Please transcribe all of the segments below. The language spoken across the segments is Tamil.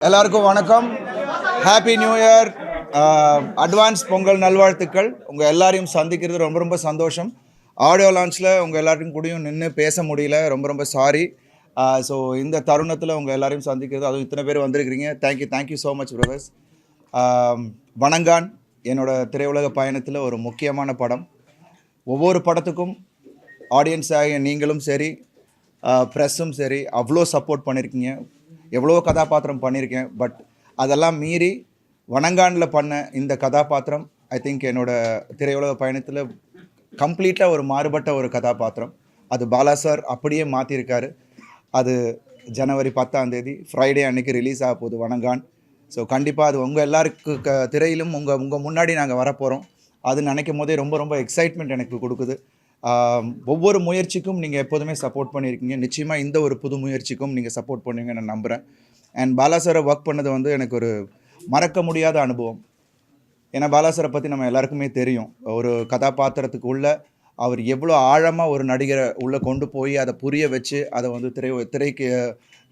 எல்லாருக்கும் வணக்கம். Happy new year. Advance Pongal நல்வாழ்த்துக்கள். உங்கள் எல்லாரையும் சந்திக்கிறது ரொம்ப ரொம்ப சந்தோஷம். ஆடியோ லான்ச்சில் உங்கள் எல்லாருக்கும் கூடயும் நின்று பேச முடியல, ரொம்ப ரொம்ப சாரி. ஸோ இந்த தருணத்தில் உங்கள் எல்லாரையும் சந்திக்கிறது, அதுவும் இத்தனை பேர் வந்திருக்கிறீங்க. Thank you so much brothers. Vanangaan என்னோட திரையுலக பயணத்தில் ஒரு முக்கியமான படம். ஒவ்வொரு படத்துக்கும் ஆடியன்ஸ் ஆகிய நீங்களும் சரி, ப்ரெஸ்ஸும் சரி அவ்வளோ சப்போர்ட் பண்ணியிருக்கீங்க. எவ்வளோ கதாபாத்திரம் பண்ணியிருக்கேன். பட் அதெல்லாம் மீறி வணங்கானில் பண்ண இந்த கதாபாத்திரம் ஐ திங்க் என்னோடய திரையுலக பயணத்தில் கம்ப்ளீட்டாக ஒரு மாறுபட்ட ஒரு கதாபாத்திரம். அது பாலா சார் அப்படியே மாற்றிருக்காரு. அது ஜனவரி 10 ஃப்ரைடே அன்றைக்கி ரிலீஸ் ஆக போகுது வணங்கான். ஸோ கண்டிப்பாக அது உங்கள் எல்லாருக்கு திரையிலும் உங்கள் முன்னாடி நாங்கள் வரப்போகிறோம். அது நினைக்கும் போதே ரொம்ப ரொம்ப எக்ஸைட்மெண்ட் எனக்கு கொடுக்குது. ஒவ்வொரு முயற்சிக்கும் நீங்கள் எப்போதுமே சப்போர்ட் பண்ணியிருக்கீங்க. நிச்சயமாக இந்த ஒரு புது முயற்சிக்கும் நீங்கள் சப்போர்ட் பண்ணுவீங்க நான் நம்புகிறேன். அண்ட் பாலா சாரை ஒர்க் பண்ணது எனக்கு ஒரு மறக்க முடியாத அனுபவம். ஏன்னா பாலா சாரை பற்றி நம்ம எல்லாருக்குமே தெரியும். ஒரு கதாபாத்திரத்துக்கு உள்ள அவர் எவ்வளோ ஆழமாக ஒரு நடிகரை உள்ளே கொண்டு போய் அதை புரிய வச்சு அதை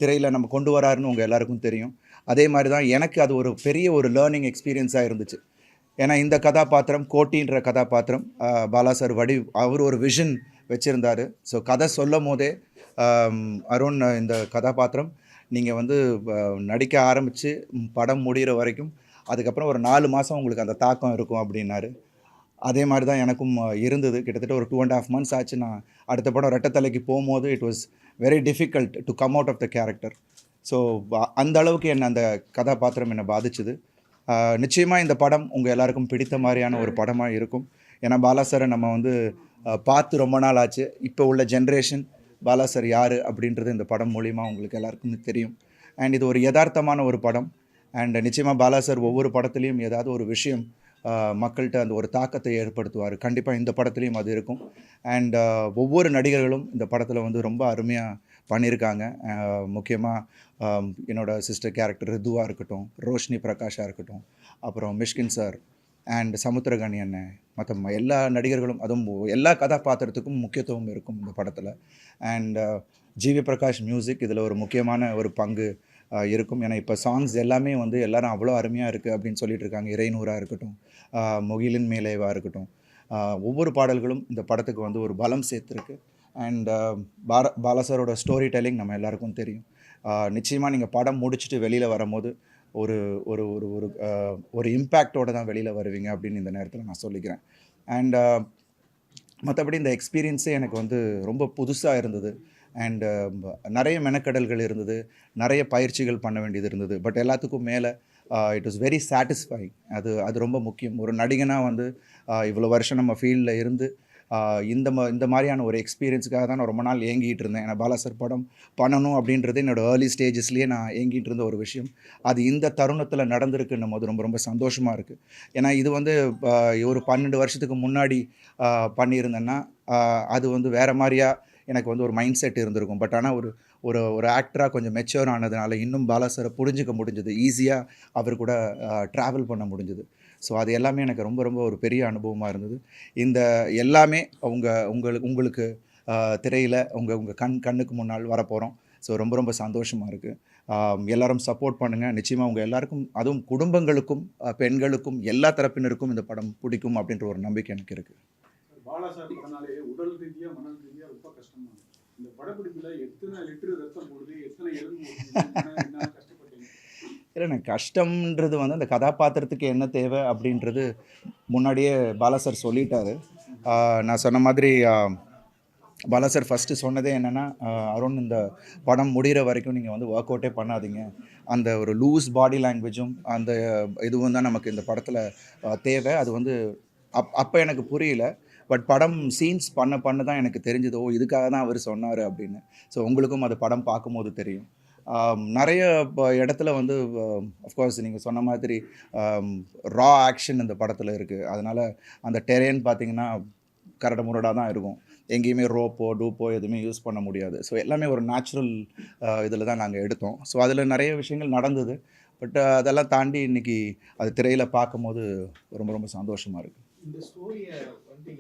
திரையில் நம்ம கொண்டு வராருன்னு உங்கள் எல்லாருக்கும் தெரியும். அதே மாதிரி தான் எனக்கு அது ஒரு பெரிய ஒரு லேர்னிங் எக்ஸ்பீரியன்ஸாக இருந்துச்சு. ஏன்னா இந்த கதாபாத்திரம் கோட்டின்ற கதாபாத்திரம் பாலா சார் அவர் ஒரு விஷன் வச்சுருந்தார். ஸோ கதை சொல்லும் போதே அருண், இந்த கதாபாத்திரம் நீங்கள் நடிக்க ஆரம்பித்து படம் முடிகிற வரைக்கும் அதுக்கப்புறம் ஒரு 4 மாதம் உங்களுக்கு அந்த தாக்கம் இருக்கும் அப்படின்னாரு. அதே மாதிரி தான் எனக்கும் இருந்தது. கிட்டத்தட்ட ஒரு 2.5 months ஆச்சு. நான் அடுத்த படம் ரெட்டத்தலைக்கு போகும்போது it was very difficult to come out of the character. So அந்த அளவுக்கு அந்த கதாபாத்திரம் என்னை பாதிச்சுது. நிச்சயமாக இந்த படம் உங்கள் எல்லாருக்கும் பிடித்த மாதிரியான ஒரு படமாக இருக்கும். ஏன்னா பாலா சாரை நம்ம பார்த்து ரொம்ப நாள் ஆச்சு. இப்போ உள்ள ஜென்ரேஷன் பாலா சார் யார் அப்படின்றது இந்த படம் மூலிமா உங்களுக்கு எல்லாருக்கும் தெரியும். அண்ட் இது ஒரு யதார்த்தமான ஒரு படம். அண்ட் நிச்சயமாக பாலா சார் ஒவ்வொரு படத்துலேயும் ஏதாவது ஒரு விஷயம் மக்கள்கிட்ட அந்த ஒரு தாக்கத்தை ஏற்படுத்துவார். கண்டிப்பாக இந்த படத்துலேயும் அது இருக்கும். அண்ட் ஒவ்வொரு நடிகர்களும் இந்த படத்தில் ரொம்ப அருமையாக பண்ணியிருக்காங்க. முக்கியமாக என்னோடய சிஸ்டர் கேரக்டர் ரிதுவாக இருக்கட்டும், ரோஷினி பிரகாஷாக இருக்கட்டும், அப்புறம் மிஷ்கின் சார் அண்ட் சமுத்திரகனி அண்ணன், மற்ற எல்லா நடிகர்களும், அதுவும் எல்லா கதாபாத்திரத்துக்கும் முக்கியத்துவம் இருக்கும் இந்த படத்தில். அண்ட் ஜிவி பிரகாஷ் மியூசிக் இதில் ஒரு முக்கியமான ஒரு பங்கு இருக்கும். ஏன்னா இப்போ சாங்ஸ் எல்லாமே எல்லாரும் அவ்வளோ அருமையாக இருக்குது அப்படின்னு சொல்லிட்டு இருக்காங்க. இறைநூறாக இருக்கட்டும், முகிலின் மேலேவாக இருக்கட்டும், ஒவ்வொரு பாடல்களும் இந்த படத்துக்கு ஒரு பலம் சேர்த்துருக்கு. அண்ட் பாலாசாரோட ஸ்டோரி டெல்லிங் நம்ம எல்லாருக்கும் தெரியும். நிச்சயமாக நீங்கள் படம் முடிச்சுட்டு வெளியில் வரும்போது ஒரு ஒரு ஒரு ஒரு ஒரு இம்பேக்டோடு தான் வெளியில் வருவீங்க அப்படின்னு இந்த நேரத்தில் நான் சொல்லிக்கிறேன். அண்ட் மற்றபடி இந்த எக்ஸ்பீரியன்ஸே எனக்கு ரொம்ப புதுசாக இருந்தது. அண்டு நிறைய மெனக்கடல்கள் இருந்தது, நிறைய பயிற்சிகள் பண்ண வேண்டியது இருந்தது. பட் எல்லாத்துக்கும் மேலே இட் வாஸ் வெரி சாட்டிஸ்ஃபைங். அது ரொம்ப முக்கியம். ஒரு நடிகனாக இவ்வளோ வருஷம் நம்ம ஃபீல்டில் இருந்து இந்த மாதிரியான ஒரு எக்ஸ்பீரியன்ஸுக்காக தான் நான் ரொம்ப நாள் ஏங்கிட்டு இருந்தேன். ஏன்னா பாலா சார் படம் பண்ணணும் அப்படின்றது என்னோடய ஏர்லி ஸ்டேஜஸ்லேயே நான் ஏங்கிட்டு இருந்த ஒரு விஷயம். அது இந்த தருணத்தில் நடந்திருக்குன்னும் போது ரொம்ப ரொம்ப சந்தோஷமாக இருக்குது. ஏன்னா இது ஒரு 12 வருஷத்துக்கு முன்னாடி பண்ணியிருந்தேன்னா அது வேறு மாதிரியாக எனக்கு ஒரு மைண்ட் செட் இருந்திருக்கும். பட் ஆனால் ஒரு ஒரு ஒரு ஆக்டராக கொஞ்சம் மெச்சூர் ஆனதுனால இன்னும் பாலா சாரை புரிஞ்சிக்க முடிஞ்சது. ஈஸியாக அவர் கூட ட்ராவல் பண்ண முடிஞ்சது. ஸோ அது எல்லாமே எனக்கு ரொம்ப ரொம்ப ஒரு பெரிய அனுபவமாக இருந்தது. இந்த எல்லாமே உங்களுக்கு திரையில் உங்கள் கண்ணுக்கு முன்னால் வரப்போகிறோம். ஸோ ரொம்ப ரொம்ப சந்தோஷமாக இருக்குது. எல்லோரும் சப்போர்ட் பண்ணுங்கள். நிச்சயமாக உங்கள் எல்லாருக்கும், அதுவும் குடும்பங்களுக்கும், பெண்களுக்கும், எல்லா தரப்பினருக்கும் இந்த படம் பிடிக்கும் அப்படின்ற ஒரு நம்பிக்கை எனக்கு இருக்குது. பாலா சார் படனாலே உடல் ரீதியாக மன ரீதியாக ரொம்ப கஷ்டமாக இருக்குது. இந்த படப்பிடிப்பில் எத்தனை லிட்டர் ரத்தம் போடுது, எத்தனை எலும்பு என்ன கஷ்டப்பட்டீங்க? இல்லை, கஷ்டம்ன்றது அந்த கதாபாத்திரத்துக்கு என்ன தேவை அப்படின்றது முன்னாடியே பாலா சார் சொல்லிட்டாரு. நான் சொன்ன மாதிரி பாலா சார் ஃபஸ்ட்டு சொன்னதே என்னென்னா, அருண், இந்த படம் முடிகிற வரைக்கும் நீங்கள் ஒர்க் அவுட்டே பண்ணாதீங்க. அந்த ஒரு லூஸ் பாடி லாங்குவேஜும் அந்த இதுவும் தான் நமக்கு இந்த படத்தில் தேவை. அது அப்போ எனக்கு புரியல. பட் படம் சீன்ஸ் பண்ண தான் எனக்கு தெரிஞ்சது. ஓ, இதுக்காக தான் அவர் சொன்னார் அப்படின்னு. ஸோ உங்களுக்கும் அது படம் பார்க்கும்போது தெரியும். நிறைய இடத்துல அஃப்கோர்ஸ் நீங்கள் சொன்ன மாதிரி ரா ஆக்ஷன் இந்த படத்தில் இருக்குது. அதனால் அந்த டெரேன் பார்த்திங்கன்னா கரடு முரடாக தான் இருக்கும். எங்கேயுமே ரோப்போ டூப்போ எதுவுமே யூஸ் பண்ண முடியாது. ஸோ எல்லாமே ஒரு நேச்சுரல் இதில் தான் நாங்கள் எடுத்தோம். ஸோ அதில் நிறைய விஷயங்கள் நடந்தது. பட் அதெல்லாம் தாண்டி இன்றைக்கி அது திரையில் பார்க்கும்போது ரொம்ப ரொம்ப சந்தோஷமாக இருக்குது. இந்த ஸ்டோரியை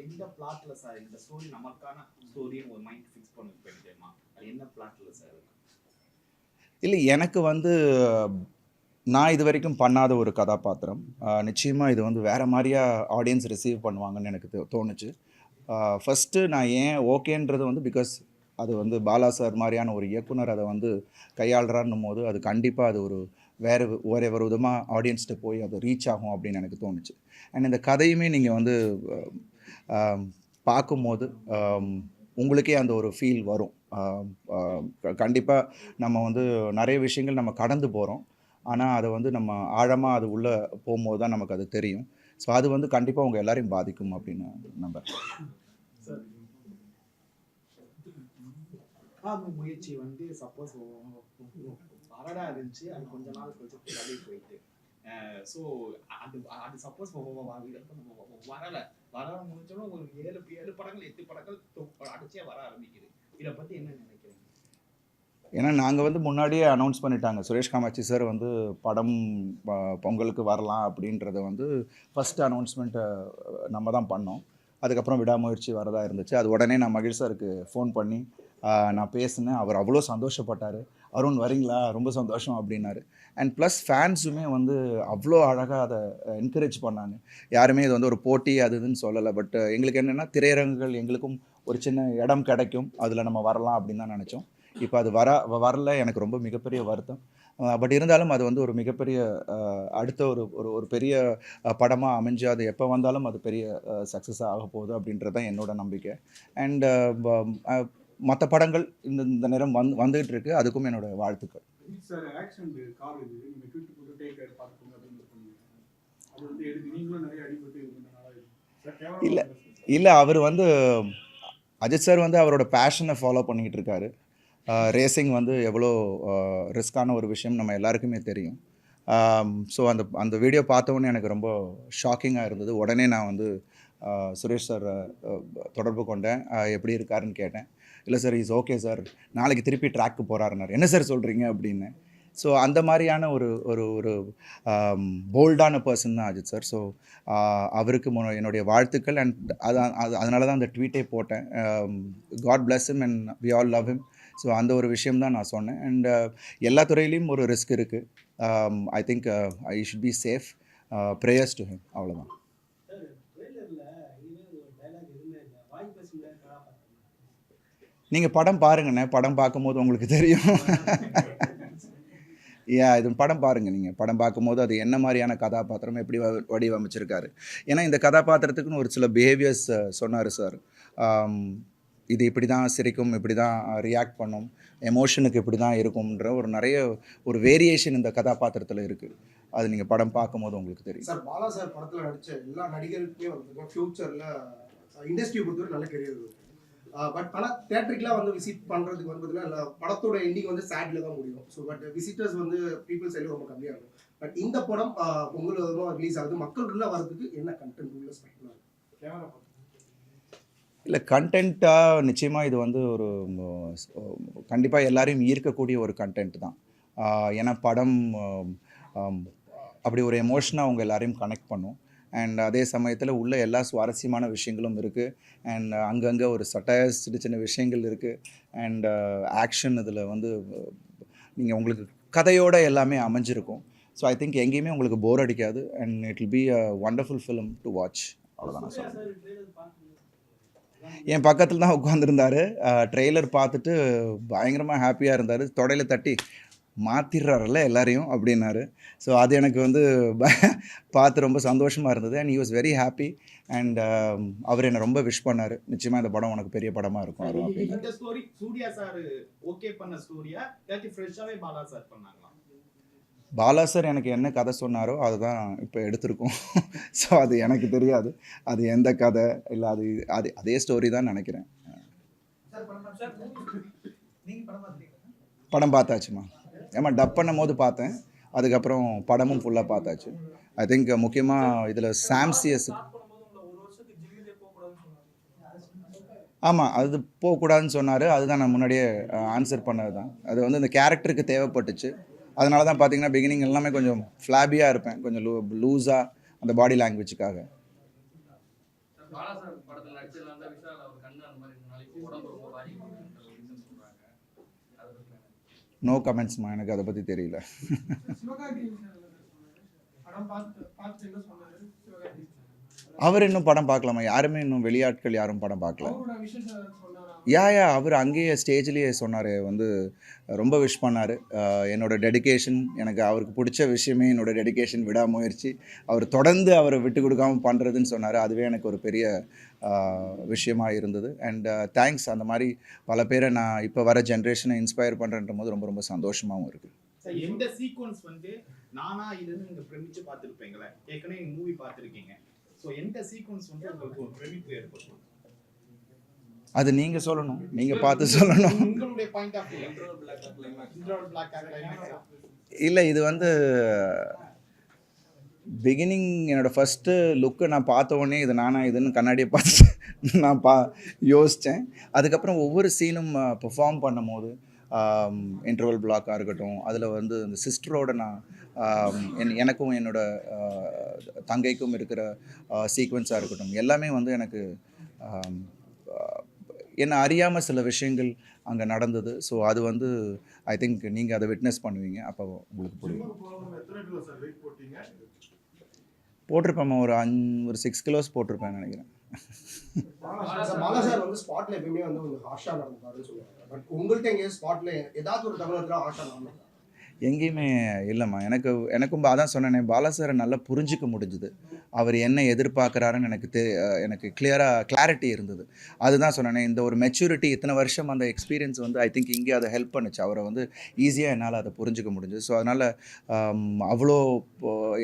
எந்த பிளாட்ல சார், இந்த ஸ்டோரி நமக்கான ஸ்டோரின்னு ஒரு மைண்ட் ஃபிக்ஸ் பண்ணி தெரியுமா? அது என்ன பிளாட்ல சார்? இல்லை, எனக்கு நான் இது வரைக்கும் பண்ணாத ஒரு கதாபாத்திரம். நிச்சயமாக இது வந்து வேறு மாதிரியா ஆடியன்ஸ் ரிசீவ் பண்ணுவாங்கன்னு எனக்கு தோணுச்சு. ஃபஸ்ட்டு நான் ஏன் ஓகேன்றது வந்து பிகாஸ் அது வந்து பாலா சார் மாதிரியான ஒரு இயக்குனர் அதை வந்து கையாளுறான்னும் போது அது கண்டிப்பாக அது ஒரு வேறு ஒரு விதமாக ஆடியன்ஸ்கிட்ட போய் அது ரீச் ஆகும் அப்படின்னு எனக்கு தோணுச்சு. அண்ட் இந்த கதையுமே நீங்கள் வந்து பார்க்கும்போது உங்களுக்கே அந்த ஒரு ஃபீல் வரும். கண்டிப்பாக நம்ம வந்து நிறைய விஷயங்கள் நம்ம கடந்து போகிறோம். ஆனால் அதை வந்து நம்ம ஆழமாக அது உள்ளே போகும்போது தான் நமக்கு அது தெரியும். ஸோ அது வந்து கண்டிப்பாக உங்கள் எல்லாரையும் பாதிக்கும் அப்படின்னு நம்புறேன். முயற்சி வந்து சப்போஸ் வரடா இருந்துச்சு, அது கொஞ்ச நாள் கழிச்சு அப்படியே போயிட்டு ஸோ அது சப்போஸ் வர முடிஞ்சோன்னா ஒரு 7 படங்கள் 8 படங்கள் அடிச்சே வர ஆரம்பிக்குது. இதை பற்றி என்ன நினைக்கிறீங்க? ஏன்னா நாங்கள் வந்து முன்னாடியே அனௌன்ஸ் பண்ணிட்டாங்க. சுரேஷ் காமாட்சி சார் வந்து படம் பொங்கலுக்கு வரலாம் அப்படின்றத வந்து ஃபஸ்ட்டு அனௌன்ஸ்மெண்ட்டை நம்ம தான் பண்ணோம். அதுக்கப்புறம் விடாமுயற்சி வரதா இருந்துச்சு. அது உடனே நான் மகிழ் சாருக்கு ஃபோன் பண்ணி நான் பேசினேன். அவர் அவ்வளோ சந்தோஷப்பட்டார். அருண் வரீங்களா, ரொம்ப சந்தோஷம் அப்படின்னாரு. அண்ட் ப்ளஸ் ஃபேன்ஸுமே வந்து அவ்வளோ அழகாக அதை என்கரேஜ் பண்ணாங்க. யாருமே இது வந்து ஒரு போட்டி அது இதுன்னு சொல்லலை. பட் எங்களுக்கு என்னென்னா திரையரங்குகள் எங்களுக்கும் ஒரு சின்ன இடம் கிடைக்கும், அதில் நம்ம வரலாம் அப்படின்னு தான் நினச்சோம். இப்போ அது வரல, எனக்கு ரொம்ப மிகப்பெரிய வருத்தம். பட் இருந்தாலும் அது வந்து ஒரு மிகப்பெரிய அடுத்த ஒரு ஒரு ஒரு பெரிய படமாக அமைஞ்சு அது எப்போ வந்தாலும் அது பெரிய சக்ஸஸாக ஆக போகுது அப்படின்றது தான் என்னோட நம்பிக்கை. அண்ட் மற்ற படங்கள் இந்த நேரம் வந்துகிட்டு இருக்கு. அதுக்கும் என்னோட வாழ்த்துக்கள். சார் ஆக்ஷன் கார் இது நீங்கள் ட்விட் போட்டு டேக் கேர் பார்த்துக்கோங்க அப்படின்னு சொன்னீங்க. அது வந்து எடுத்து நீங்களும் நிறைய அடிபட்டு இல்லை இல்லை அவர் வந்து அஜித் சார் வந்து அவரோட பேஷனை ஃபாலோ பண்ணிக்கிட்டு இருக்காரு. ரேசிங் வந்து எவ்வளோ ரிஸ்க்கான ஒரு விஷயம் நம்ம எல்லாருக்குமே தெரியும். ஸோ அந்த வீடியோ பார்த்தோன்னே எனக்கு ரொம்ப ஷாக்கிங்காக இருந்தது. உடனே நான் வந்து சுரேஷ் சார் தொடர்பு கொண்டேன். எப்படி இருக்காருன்னு கேட்டேன். இல்லை சார் இஸ் ஓகே சார், நாளைக்கு திருப்பி ட்ராக்கு போகிறாருன்னாரு. என்ன சார் சொல்கிறீங்க அப்படின்னு. ஸோ அந்த மாதிரியான ஒரு ஒரு ஒரு போல்டான பர்சன் தான் அஜித் சார். ஸோ அவருக்கு என்னுடைய வாழ்த்துக்கள். அண்ட் அதனால தான் அந்த ட்வீட்டே போட்டேன். God bless him and we all love him. So அந்த ஒரு விஷயம் தான் நான் சொன்னேன். அண்ட் எல்லா துறையிலையும் ஒரு ரிஸ்க் இருக்குது. I think I should be safe. Prayers to him, அவ்வளோதான். நீங்கள் படம் பாருங்கண்ணே, படம் பார்க்கும்போது உங்களுக்கு தெரியும். இது படம் பாருங்கள். நீங்கள் படம் பார்க்கும்போது அது என்ன மாதிரியான கதாபாத்திரம் எப்படி வடிவமைச்சிருக்காரு. ஏன்னா இந்த கதாபாத்திரத்துக்குன்னு ஒரு சில பிஹேவியர்ஸ் சொன்னார் சார். இது இப்படி தான் சிரிக்கும், இப்படி தான் ரியாக்ட் பண்ணும், எமோஷனுக்கு இப்படி தான் இருக்கும்ன்ற நிறைய ஒரு வேரியேஷன் இந்த கதாபாத்திரத்தில் இருக்குது. அது நீங்கள் படம் பார்க்கும்போது உங்களுக்கு தெரியும். சார் பாலா சார் படத்தில் நடித்த எல்லா நடிகருக்குமே வந்து ஃப்யூச்சரில் இண்டஸ்ட்ரியை பொறுத்தவரை நல்ல கெரியர் இருக்குது. பட் ஆனால் தேட்டருக்குலாம் வந்து விசிட் பண்ணுறதுக்கு வந்து பார்த்தீங்கன்னா படத்தோட எண்டிங் வந்து சேடில் தான் முடியும். ஸோ பட் விசிட்டர்ஸ் வந்து பீப்புள் சைடில் ரொம்ப கம்மியாக இருக்கும். பட் இந்த படம் பொங்கல் ரிலீஸ் ஆகுது, மக்களுக்குள்ளே வர்றதுக்கு என்ன கண்டென்ட் உள்ள ஸ்பெஷலாக இருக்கும்? இல்லை கண்டென்ட்டாக நிச்சயமாக இது வந்து ஒரு கண்டிப்பாக எல்லாரையும் ஈர்க்கக்கூடிய ஒரு கண்டென்ட் தான். ஏன்னா படம் அப்படி ஒரு எமோஷனாக அவங்க எல்லாரையும் கனெக்ட் பண்ணும். அண்ட் அதே சமயத்தில் உள்ள எல்லா சுவாரஸ்யமான விஷயங்களும் இருக்குது. அண்ட் அங்கங்கே ஒரு சட்டையர்ஸ் சின்ன சின்ன விஷயங்கள் இருக்குது. அண்ட் ஆக்ஷன் இதில் வந்து நீங்கள் உங்களுக்கு கதையோடு எல்லாமே அமைஞ்சிருக்கும். ஸோ ஐ திங்க் எங்கேயுமே உங்களுக்கு போர் அடிக்காது. And it will be a wonderful film to watch. அவ்வளோதான் நான் சொல்கிறேன். என் பக்கத்தில் தான் உட்காந்துருந்தார். ட்ரெய்லர் பார்த்துட்டு பயங்கரமாக ஹாப்பியாக இருந்தார். தொடையில் தட்டி மாற்றிடுறாருல்ல எல்லாரையும் அப்படின்னாரு. ஸோ அது எனக்கு வந்து பார்த்து ரொம்ப சந்தோஷமாக இருந்தது. And he was very happy. And அவர் என்னை ரொம்ப விஷ் பண்ணார். நிச்சயமாக இந்த படம் உனக்கு பெரிய படமாக இருக்கும் அப்படின்னு. இந்த ஸ்டோரி சூர்யா சார் ஓகே பண்ண ஸ்டோரியா இல்லாட்டி ஃப்ரெஷ்ஷாகவே பாலா சார் பண்ணாங்களா? பாலா சார் எனக்கு என்ன கதை சொன்னாரோ அதுதான் இப்போ எடுத்திருக்கோம். ஸோ அது எனக்கு தெரியாது அது எந்த கதை இல்லை, அது அதே ஸ்டோரி தான் நினைக்கிறேன். படம் பார்த்தாச்சுமா? ஏமா டப் பண்ணும் போது பார்த்தேன். அதுக்கப்புறம் படமும் ஃபுல்லாக பார்த்தாச்சு. ஐ திங்க் முக்கியமாக இதில் சாம்சியஸ் ஆமாம் அது போகக்கூடாதுன்னு சொன்னார். அதுதான் நான் முன்னாடியே ஆன்சர் பண்ணது தான். அது வந்து இந்த கேரக்டருக்கு தேவைப்பட்டுச்சு. அதனால தான் பார்த்தீங்கன்னா பிகினிங் எல்லாமே கொஞ்சம் ஃப்ளாபியாக இருப்பேன், கொஞ்சம் லூஸாக அந்த பாடி லாங்குவேஜுக்காக. நோ கமெண்ட்ஸ்மா, எனக்கு அதை பற்றி தெரியல. அவர் இன்னும் படம் பார்க்கலாமா? யாருமே இன்னும் வெளியாட்கள் யாரும் படம் பார்க்கல. அவர் அங்கேயே ஸ்டேஜ்லேயே சொன்னார், வந்து ரொம்ப விஷ் பண்ணார். என்னோட டெடிகேஷன், எனக்கு அவருக்கு பிடிச்ச விஷயமே என்னோட டெடிகேஷன், விடாமுயற்சி, அவர் தொடர்ந்து அவரை விட்டு கொடுக்காமல் பண்ணுறதுன்னு சொன்னார். அதுவே எனக்கு ஒரு பெரிய விஷயமாக இருந்தது. And thanks. அந்த மாதிரி பல பேரை நான் இப்போ வர ஜென்ரேஷனை இன்ஸ்பயர் பண்ணுறன்ற போது ரொம்ப ரொம்ப சந்தோஷமாகவும் இருக்குது. சார், எந்த சீக்வன்ஸ் வந்து நானா இதுன்னு நீங்க பிரமிச்சு பார்த்துருப்பீங்களே, ஏற்கனவே மூவி பார்த்துருக்கீங்க. ஸோ எந்த சீக்வன்ஸ் வந்து உங்களுக்கு ஒரு பிரமிப்பு ஏற்படும்? அது நீங்கள் சொல்லணும், நீங்கள் பார்த்து சொல்லணும். உங்களுடைய point of view. Interval block இல்லை, இது வந்து பிகினிங் என்னோடய ஃபஸ்ட்டு லுக்கு நான் பார்த்த உடனே இது நானா இதுன்னு கண்ணாடியை பார்த்துட்டு நான் யோசித்தேன். அதுக்கப்புறம் ஒவ்வொரு சீனும் பெர்ஃபார்ம் பண்ணும் போது இன்டர்வல் பிளாக்காக இருக்கட்டும், அதில் வந்து இந்த சிஸ்டரோட நான் எனக்கும் என்னோட தங்கைக்கும் இருக்கிற சீக்வென்ஸாக இருக்கட்டும், எல்லாமே வந்து எனக்கு என்னை அறியாமல் சில விஷயங்கள் அங்கே நடந்தது. ஸோ அது வந்து ஐ திங்க் நீங்கள் அதை விட்னஸ் பண்ணுவீங்க, அப்போ உங்களுக்கு புரியும். போட்டிருப்பேன், ஒரு 6 கிலோஸ் போட்டிருப்பேன் நினைக்கிறேன். பாலா சார் வந்து ஸ்பாட்ல எப்பயுமே வந்து கொஞ்சம் ஹார்ஷா நடந்துப்பாருன்னு சொல்லுவாங்க. பட் உங்கள்கிட்ட எங்கேயும் ஸ்பாட்ல ஏதாவது ஒரு தமிழத்தில் ஹார்ஷா நடந்துருக்கா? எங்கேயுமே இல்லைம்மா. எனக்கும் அதான் சொன்னேனே, பாலா சாரை நல்லா புரிஞ்சிக்க முடிஞ்சுது. அவர் என்ன எதிர்பார்க்குறாருன்னு எனக்கு கிளாரிட்டி இருந்தது. அதுதான் சொன்னேனே, இந்த ஒரு மெச்சூரிட்டி, இத்தனை வருஷம் அந்த எக்ஸ்பீரியன்ஸ் வந்து ஐ திங்க் இங்கே அதை ஹெல்ப் பண்ணுச்சு. அவரை வந்து ஈஸியாக என்னால் அதை புரிஞ்சிக்க முடிஞ்சுது. ஸோ அதனால் அவ்வளோ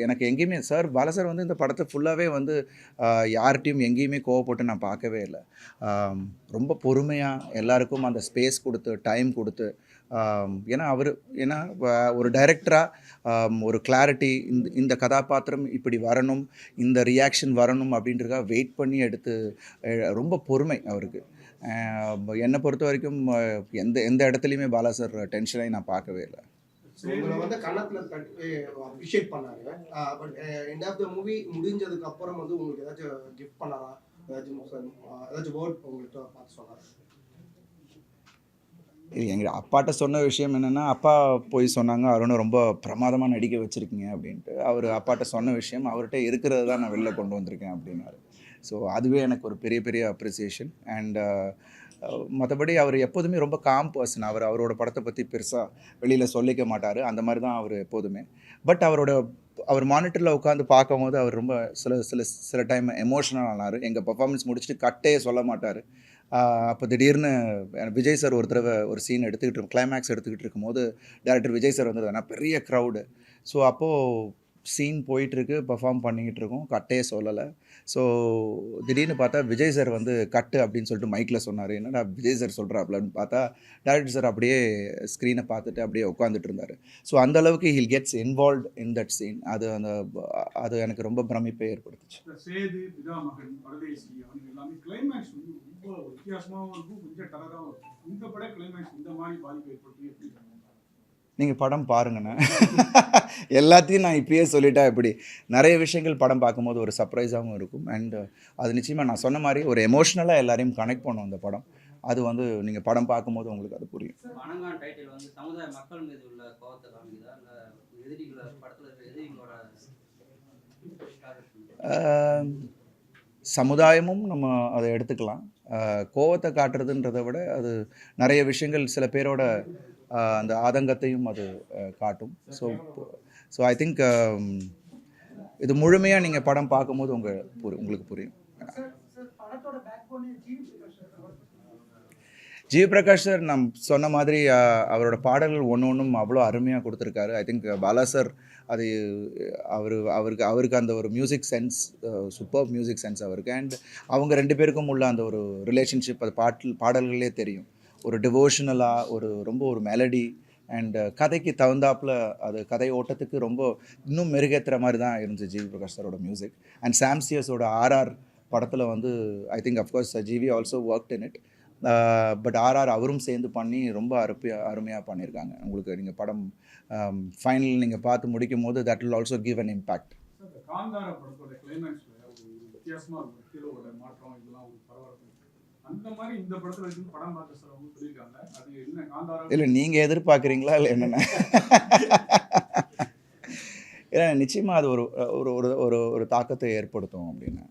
எனக்கு எங்கேயுமே பாலா சார் வந்து இந்த படத்தை ஃபுல்லாகவே வந்து யார்கிட்டையும் எங்கேயுமே கோவப்பட்டு நான் பார்க்கவே இல்லை. ரொம்ப பொறுமையாக எல்லாருக்கும் அந்த ஸ்பேஸ் கொடுத்து, டைம் கொடுத்து, ஏன்னா ஒரு டைரக்டராக ஒரு கிளாரிட்டி, இந்த கதாபாத்திரம் இப்படி வரணும், இந்த ரியாக்ஷன் வரணும் அப்படின்றதுக்காக வெயிட் பண்ணி எடுத்து ரொம்ப பொறுமை அவருக்கு. என்னை பொறுத்த வரைக்கும் எந்த இடத்துலையுமே பாலா சார் டென்ஷனாகி நான் பார்க்கவே இல்லை. உங்களை வந்து கன்னத்துல அப்ரிஷியேட் பண்ணாரு. But end of the movie முடிஞ்சதுக்கு அப்புறம் வந்து உங்களுக்கு ஏதாச்சும் கிஃப்ட் பண்ணாரா? ஏதாச்சும் வேர்ட் உங்கள்கிட்ட பார்த்து சொன்னாரு? எங்கள் அப்பாட்ட சொன்ன விஷயம் என்னென்னா, அப்பா போய் சொன்னாங்க, அருணை ரொம்ப பிரமாதமாக நடிக்க வச்சுருக்கீங்க அப்படின்ட்டு. அவர் அப்பாட்ட சொன்ன விஷயம், அவர்கிட்ட இருக்கிறது தான் நான் வெளில கொண்டு வந்திருக்கேன் அப்படின்னாரு. ஸோ அதுவே எனக்கு ஒரு பெரிய பெரிய அப்ரிசியேஷன். அண்ட் மற்றபடி அவர் எப்போதுமே ரொம்ப காம் பர்சன். அவரோட படத்தை பற்றி பெருசாக வெளியில் சொல்லிக்க மாட்டார். அந்த மாதிரி தான் அவர் எப்போதுமே. பட் அவர் மானிட்டரில் உட்காந்து பார்க்கும்போது அவர் ரொம்ப சில டைம் எமோஷனல் ஆனார். எங்கள் பர்ஃபார்மன்ஸ் முடிச்சுட்டு கட்டையே சொல்ல மாட்டார். அப்போ திடீர்னு விஜய் சார் ஒரு தடவை ஒரு சீன் கிளைமேக்ஸ் எடுத்துக்கிட்டு இருக்கும்போது டேரக்டர் விஜய் சார் வந்தது, ஆனால் பெரிய க்ரௌடு. ஸோ அப்போது சீன் போயிட்டுருக்கு, பர்ஃபார்ம் பண்ணிக்கிட்டு இருக்கோம், கட்டையே சொல்லலை. ஸோ திடீர்னு பார்த்தா விஜய் சார் வந்து கட்டு அப்படின்னு சொல்லிட்டு மைக்கில் சொன்னார். என்னடா விஜய் சார் சொல்கிறாப்லன்னு பார்த்தா டேரக்டர் சார் அப்படியே ஸ்க்ரீனை பார்த்துட்டு அப்படியே உட்காந்துட்டு இருந்தார். ஸோ அந்தளவுக்கு he gets involved in that scene. அது எனக்கு ரொம்ப பிரமிப்பை ஏற்படுத்துச்சு. சேது, பிதா மகன், பரதேசி, அவங்க எல்லாமே கிளைமேக்ஸ் வந்து ரொம்ப வித்தியாசமாகவும் இருக்கும், கொஞ்சம் டலராகவும் இருக்கும். இந்த படம் கிளைமேக்ஸ் இந்த மாதிரி பாதிப்பு ஏற்படுத்தி எப்படி? நீங்கள் படம் பாருங்கண்ணே. எல்லாத்தையும் நான் இப்பயே சொல்லிட்டா எப்படி? நிறைய விஷயங்கள் படம் பார்க்கும்போது ஒரு சர்ப்ரைஸாகவும் இருக்கும். அண்ட் அது நிச்சயமாக நான் சொன்ன மாதிரி ஒரு எமோஷ்னலாக எல்லாரையும் கனெக்ட் பண்ணும் அந்த படம். அது வந்து நீங்கள் படம் பார்க்கும்போது உங்களுக்கு அது புரியும். வணங்கான் டைட்டில் வந்து சமுதாய மக்கள் மீது உள்ள கோவத்தை காமிக்குதா, இல்லை எதிரிகளோட படத்தில் இருக்கிற எதிரிகளோட? சமுதாயமும் நம்ம அதை எடுத்துக்கலாம். கோவத்தை காட்டுறதுன்றதை விட அது நிறைய விஷயங்கள், சில பேரோட அந்த ஆதங்கத்தையும் அது காட்டும். ஸோ ஐ திங்க் இது முழுமையாக நீங்கள் படம் பார்க்கும்போது உங்களுக்கு புரியும். ஜிவி பிரகாஷ் சார் நான் சொன்ன மாதிரி அவரோட பாடல்கள் ஒன்றும் அவ்வளோ அருமையாக கொடுத்துருக்காரு. ஐ திங்க் பாலா சார் அது அவருக்கு அந்த ஒரு music sense, super music sense அவருக்கு. அண்ட் அவங்க 2 பேருக்கும் உள்ள அந்த ஒரு ரிலேஷன்ஷிப் அது பாடல்களே தெரியும். ஒரு டிவோஷனலாக ரொம்ப ஒரு மெலடி அண்ட் கதைக்கு தகுந்தாப்பில் அது கதை ஓட்டத்துக்கு ரொம்ப இன்னும் மெருகேற்றுற மாதிரி தான் இருந்துச்சு ஜிவி பிரகாஷ் சாரோட மியூசிக். அண்ட் சாம்சியஸோட ஆர்ஆர் படத்தில் வந்து I think of course GV also worked in it. But RR அவரும் சேர்ந்து பண்ணி ரொம்ப அருமையாக பண்ணியிருக்காங்க. உங்களுக்கு நீங்கள் படம் ஃபைனல் நீங்கள் பார்த்து முடிக்கும் போது that will also give an impact. Kantara படத்தோட கிளைமேக்ஸில் ஒரு வித்தியாசமாக இருக்கும், ஹீரோவோட மாற்றம், இதெல்லாம் ஒரு பரபரப்பு. அந்த மாதிரி இந்த படத்துல இருந்து படம் பார்க்க சொல்றவங்க சொல்லியிருக்காங்க. அது என்ன காந்தாரா இல்லை நீங்கள் எதிர்பார்க்குறீங்களா இல்லை என்னென்ன? ஏன்னா நிச்சயமாக அது ஒரு ஒரு ஒரு ஒரு ஒரு தாக்கத்தை ஏற்படுத்தும் அப்படின்னு.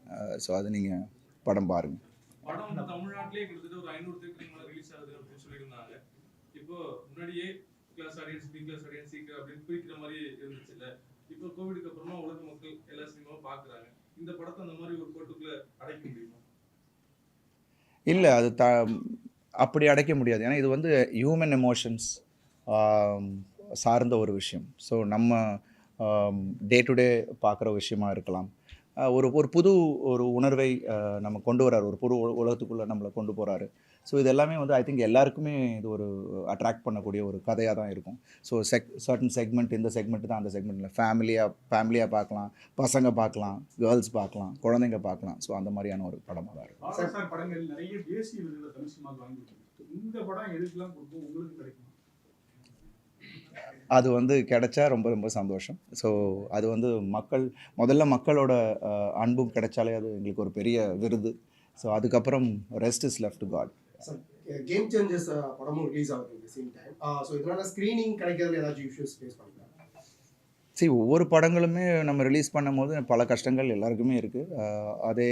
ஸோ அது நீங்கள் படம் பாருங்கள். படம் வந்து தமிழ்நாட்டிலே கிட்டத்தட்ட ஒரு 500 தேட்டருக்கு மேல ரிலீஸ் ஆகுது அப்படின்னு சொல்லியிருந்தாங்க. இப்போ முன்னாடியே class audience, B class audience, C class அப்படின்னு பிரிக்கிற மாதிரி இருந்துச்சு இல்ல. இப்போ கோவிடுக்கு அப்புறமா உலக மக்கள் எல்லா சினிமாவும் பார்க்குறாங்க. இந்த படத்தை அந்த மாதிரி ஒரு கோட்டுக்குள்ள அடைக்க முடியுமா? இல்லை அது அப்படி அடைக்க முடியாது. ஏன்னா இது வந்து ஹியூமன் எமோஷன்ஸ் சார்ந்த ஒரு விஷயம். ஸோ நம்ம டே டு டே பார்க்குற விஷயமா இருக்கலாம். ஒரு ஒரு புது ஒரு உணர்வை நம்ம கொண்டு வராரு, ஒரு புது உலகத்துக்குள்ளே நம்மளை கொண்டு போகிறாரு. ஸோ இது எல்லாமே வந்து ஐ திங்க் எல்லாருக்குமே இது ஒரு அட்ராக்ட் பண்ணக்கூடிய ஒரு கதையாக தான் இருக்கும். ஸோ சர்டன் செக்மெண்ட், இந்த செக்மெண்ட் தான் அந்த செக்மெண்ட்டில் ஃபேமிலியாக பார்க்கலாம், பசங்க பார்க்கலாம், கேர்ள்ஸ் பார்க்கலாம், குழந்தைங்க பார்க்கலாம். ஸோ அந்த மாதிரியான ஒரு படமாக தான் இருக்கும். சார் படங்கள் நிறைய தேசிய விருதுகளை தமிழ் சினிமாவுக்கு வாங்கி கொடுத்துருக்கு. இந்த படம் எதுக்கெல்லாம் கொடுக்கும், உங்களுக்கு கிடைக்கும்? அது வந்து கிடைச்சா ரொம்ப ரொம்ப சந்தோஷம். ஸோ அது வந்து முதல்ல மக்களோட அன்பும் கிடைச்சாலே அது எங்களுக்கு ஒரு பெரிய விருது. ஸோ அதுக்கப்புறம் rest is left to God. Game changers படமும் ரிலீஸ் ஆகுது இந்த சேம் டைம். ஸோ இதனால ஸ்க்ரீனிங் கிடைக்கிறதுல ஏதாச்சும் இஷ்யூஸ் ஃபேஸ் பண்ணுறேன்? ஒவ்வொரு படங்களுமே நம்ம ரிலீஸ் பண்ணும்போது பல கஷ்டங்கள் எல்லாருக்குமே இருக்குது. அதே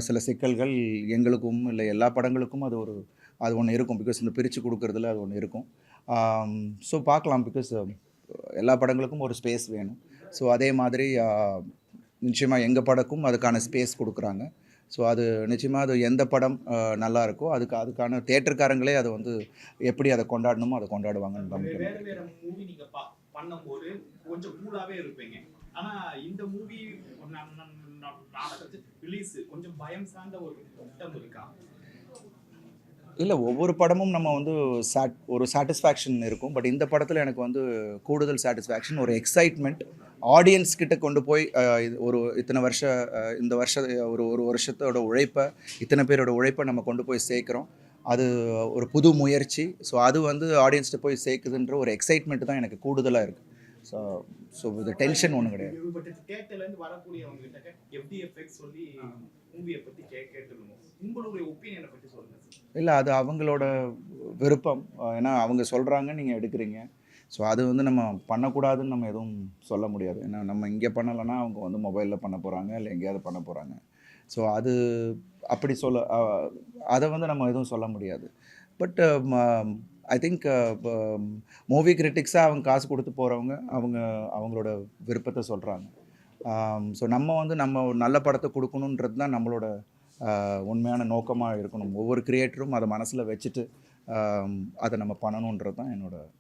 சில சிக்கல்கள் எங்களுக்கும் இல்லை எல்லா படங்களுக்கும் அது ஒன்று இருக்கும். பிகாஸ் இந்த பிரித்து கொடுக்குறதுல அது ஒன்று இருக்கும். ஸோ பார்க்கலாம். பிகாஸ் எல்லா படங்களுக்கும் ஒரு ஸ்பேஸ் வேணும். ஸோ அதே மாதிரி நிச்சயமாக எங்கள் படக்கும் அதுக்கான ஸ்பேஸ் கொடுக்குறாங்க. ஸோ அது நிச்சயமாக அது எந்த படம் நல்லா இருக்கோ அதுக்கான தேட்டருக்காரங்களே அதை வந்து எப்படி அதை கொண்டாடணுமோ அதை கொண்டாடுவாங்கன்னு நம்பிக்கை. வேற மூவி நீங்க பண்ணும்போது கொஞ்சம் கூலாவே இருப்பீங்க. ஆனா இந்த மூவி ரிலீஸ் கொஞ்சம் பயம் சார்ந்த ஒரு திட்டம் இருக்கா? இல்லை, ஒவ்வொரு படமும் நம்ம வந்து ஒரு சாட்டிஸ்ஃபேக்ஷன் இருக்கும். பட் இந்த படத்தில் எனக்கு வந்து கூடுதல் சாட்டிஸ்ஃபேக்ஷன், ஒரு எக்ஸைட்மெண்ட். ஆடியன்ஸ் கிட்ட கொண்டு போய் இத்தனை இந்த ஒரு வருஷத்தோட உழைப்பை, இத்தனை பேரோட உழைப்பை நம்ம கொண்டு போய் சேர்க்குறோம். அது ஒரு புது முயற்சி. ஸோ அது வந்து ஆடியன்ஸ்கிட்ட போய் சேர்க்குதுன்ற ஒரு எக்ஸைட்மெண்ட் தான் எனக்கு கூடுதலாக இருக்குது. ஸோ இது டென்ஷன் ஒன்றும் கிடையாது. தியேட்டர்லேருந்து வரக்கூடியவங்க கிட்ட FDFX சொல்லி மூவியை பற்றி கேட்டுருந்தோம். உங்களுடைய ஒப்பீனியனை பற்றி சொல்லுங்கள். இல்லை, அது அவங்களோட விருப்பம். ஏன்னா அவங்க சொல்கிறாங்க, நீங்கள் எடுக்கிறீங்க. ஸோ அது வந்து நம்ம பண்ணக்கூடாதுன்னு நம்ம எதுவும் சொல்ல முடியாது. ஏன்னா நம்ம இங்கே பண்ணலைன்னா அவங்க வந்து மொபைலில் பண்ண போகிறாங்க, இல்லை எங்கேயாவது பண்ண போகிறாங்க. ஸோ அது அப்படி அதை வந்து நம்ம எதுவும் சொல்ல முடியாது. பட் ஐ திங்க் மூவி கிரிட்டிக்ஸாக அவங்க காசு கொடுத்து போகிறவங்க அவங்களோட விருப்பத்தை சொல்கிறாங்க. ஸோ நம்ம வந்து நம்ம ஒரு நல்ல படத்தை கொடுக்கணுன்றது தான் நம்மளோட உண்மையான நோக்கமாக இருக்கணும். ஒவ்வொரு கிரியேட்டரும் அதை மனசில் வச்சுட்டு அதை நம்ம பண்ணணுன்றது தான்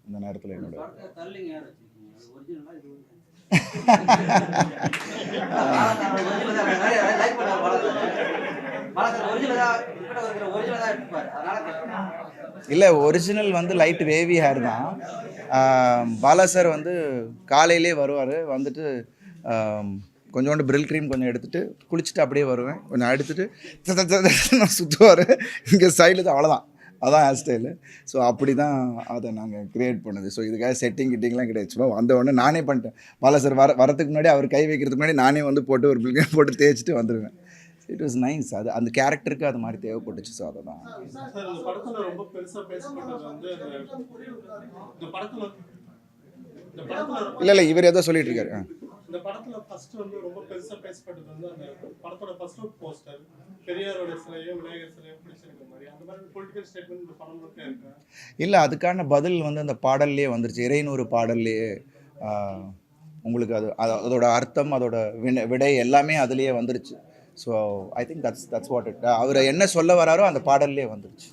இந்த நேரத்தில் என்னோட இல்லை. ஒரிஜினல் வந்து லைட் வேவி ஹேர் தான். பாலா சார் வந்து காலையிலே வருவார். வந்துட்டு கொஞ்சோண்டு பிரில் க்ரீம் கொஞ்சம் எடுத்துகிட்டு குளிச்சுட்டு அப்படியே வருவேன். கொஞ்சம் எடுத்துகிட்டு சுற்றுவார். இங்கே சைடில் தான், அவ்வளோதான். அதான் ஹேர் ஸ்டைலு. ஸோ அப்படி தான் அதை நாங்கள் க்ரியேட் பண்ணுது. ஸோ இதுக்காக கிட்டிங்லாம் கிடையாது. சும்மா வந்த உடனே நானே பண்ணிட்டேன். பாலா சார் வரத்துக்கு முன்னாடி, அவர் கை வைக்கிறதுக்கு முன்னாடி நானே வந்து போட்டு ஒரு பில்கேம் போட்டு தேய்ச்சிட்டு வந்துடுவேன். It was nice. அது அந்த கேரக்டருக்கு அது மாதிரி தேவைப்பட்டுச்சு. ஸோ அதை தான் இந்த படத்தில் ரொம்ப பெருசாக பேசப்பட்டது வந்து இந்த படத்தில் இல்லை இவர் ஏதோ சொல்லிட்டு இருக்காரு. இந்த படத்தில் ஃபர்ஸ்ட் வந்து ரொம்ப பெருசாக பேசப்பட்டது வந்து அந்த படத்தோட ஃபர்ஸ்ட் லுக் போஸ்டர், பெரியாரோட சிலையும் விநாயகர் சிலையும் பிடிச்சிருக்க மாதிரி அந்த மாதிரி பொலிட்டிக்கல் ஸ்டேட்மெண்ட் இந்த படம் முழுக்க இருக்கு. இல்லை, அதுக்கான பதில் வந்து அந்த பாடல்லையே வந்துருச்சு. இறைநூறு பாடல்லையே உங்களுக்கு அதோட அர்த்தம், அதோட விடை எல்லாமே அதுலேயே வந்துருச்சு. So I think that's what it. அவர் என்ன சொல்ல வராரோ அந்த பாடல்லையே வந்துருச்சு.